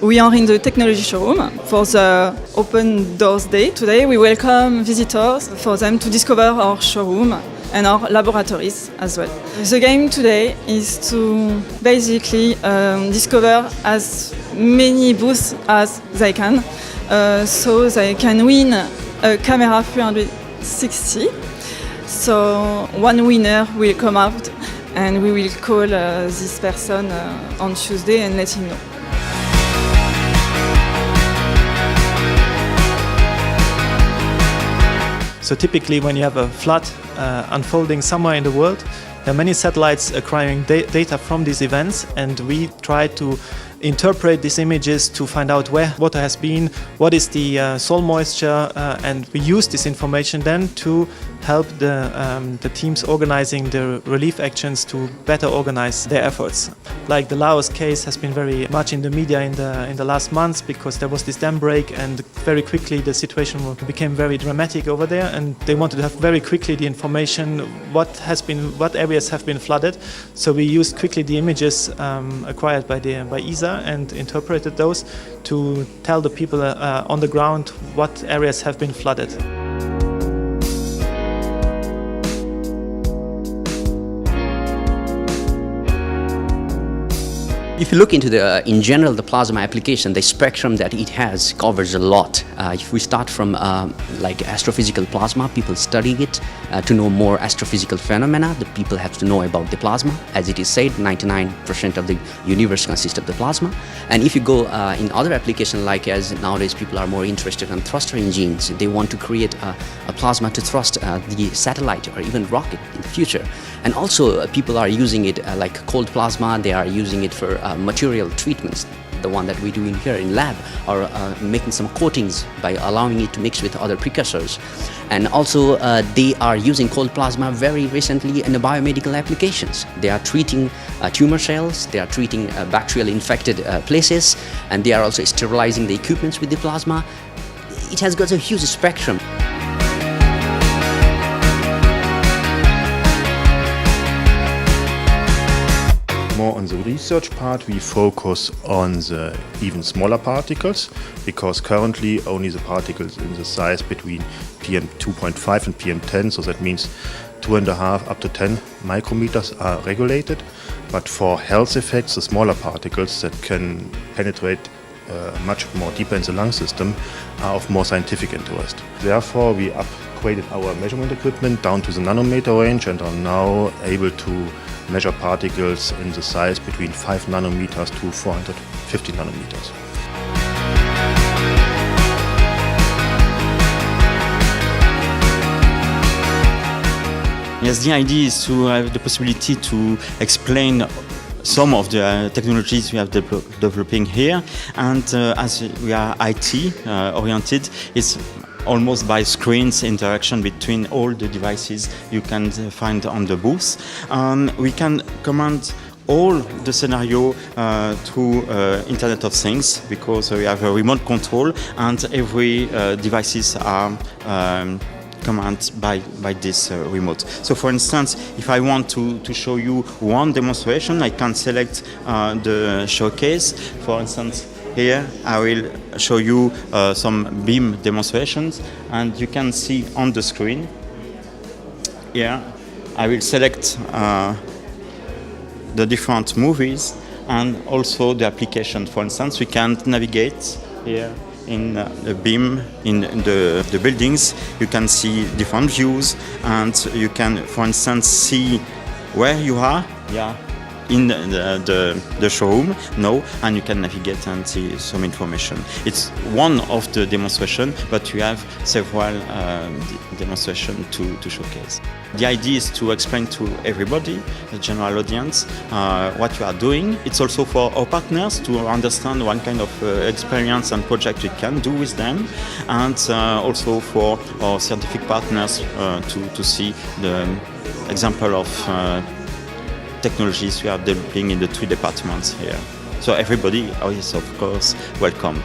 We are in the technology showroom for the Open Doors Day. Today we welcome visitors for them to discover our showroom and our laboratories as well. The game today is to basically discover as many booths as they can, so they can win a camera 360. So one winner will come out and we will call this person on Tuesday and let him know. So typically when you have a flood unfolding somewhere in the world, there are many satellites acquiring data from these events, and we try to interpret these images to find out where water has been, what is the soil moisture, and we use this information then to help the teams organizing the relief actions to better organize their efforts. Like the Laos case has been very much in the media in the last months, because there was this dam break and very quickly the situation became very dramatic over there, and they wanted to have very quickly the information what areas have been flooded. So we used quickly the images acquired by ESA and interpreted those to tell the people on the ground what areas have been flooded. If you look into in general, the plasma application, the spectrum that it has covers a lot. If we start from like astrophysical plasma, people study it to know more astrophysical phenomena. The people have to know about the plasma. As it is said, 99% of the universe consists of the plasma. And if you go in other applications, like as nowadays people are more interested in thruster engines, they want to create a plasma to thrust the satellite or even rocket in the future. And also people are using it like cold plasma, they are using it for material treatments, the one that we do in here in lab, or making some coatings by allowing it to mix with other precursors. And also they are using cold plasma very recently in the biomedical applications. They are treating tumor cells, they are treating bacterial infected places, and they are also sterilizing the equipments with the plasma. It has got a huge spectrum. More on the research part, we focus on the even smaller particles, because currently only the particles in the size between PM2.5 and PM10, so that means 2.5 up to 10 micrometers are regulated. But for health effects, the smaller particles that can penetrate much more deeper in the lung system are of more scientific interest. Therefore, we upgraded our measurement equipment down to the nanometer range and are now able to measure particles in the size between 5 nanometers to 450 nanometers. Yes, the idea is to have the possibility to explain some of the technologies we are developing here, and as we are IT oriented, it's almost by screens interaction between all the devices you can find on the booth. We can command all the scenario through Internet of Things, because we have a remote control and every devices are command by this remote. So for instance, if I want to show you one demonstration, I can select the showcase. For instance, here I will show you some beam demonstrations, and you can see on the screen here I will select the different movies and also the application. For instance, we can navigate here in the beam in the buildings. You can see different views, and you can, for instance, see where you are in the showroom now, and you can navigate and see some information. It's one of the demonstration, but you have several demonstrations to showcase. The idea is to explain to everybody, the general audience, what you are doing. It's also for our partners to understand what kind of experience and project we can do with them, and also for our scientific partners to see the example of technologies we are developing in the 3 departments here. So everybody is, of course, welcome.